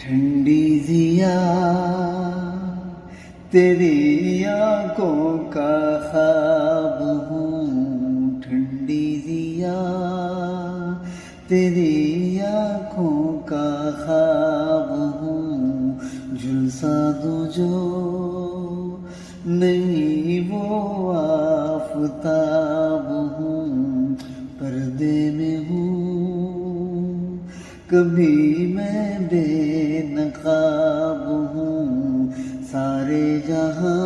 ٹھنڈی ضیا تیری آنکھوں کا خواب ہوں، ٹھنڈی ضیا تیری آنکھوں کا خواب ہوں، جھلسا دوں جو نہیں وہ آفتاب ہوں، پردے میں ہوں کبھی میں بے نقاب ہوں، سارے جہاں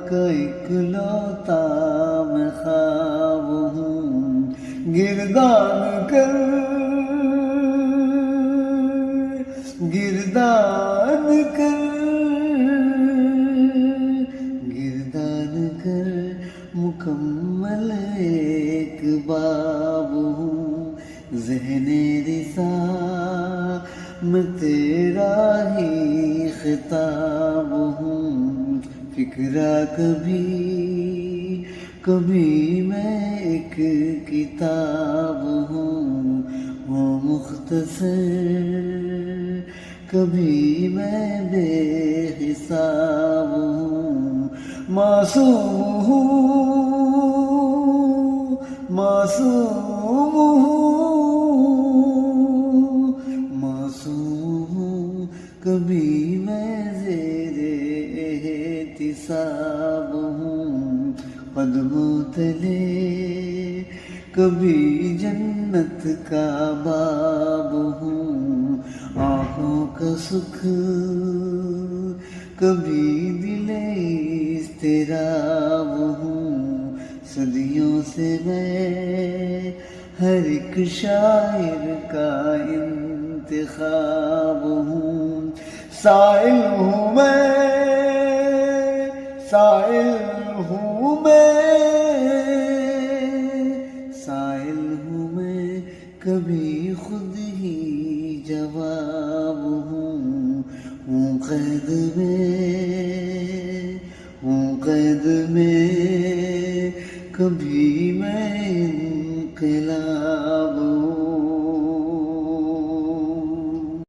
کا اکلوتا میں خواب ہوں، گردان کر مکمل ایک باب ہوں، ذہن رسا میں تیرا ہی خطاب ہوں، فکرہ کبھی میں ایک کتاب ہوں، مختصر کبھی میں بے حساب ہوں، معصوم ہوں، کبھی میں زیر احتساب ہوں، قدموں تلے کبھی جنت کا باب ہوں، آنکھوں کا سکھ کبھی دل اضطراب ہوں، صدیوں سے میں ہر ایک شاعر کا انتخاب ہوں، سائل ہوں میں کبھی خود ہی جواب ہوں، قید میں کبھی میں انقلاب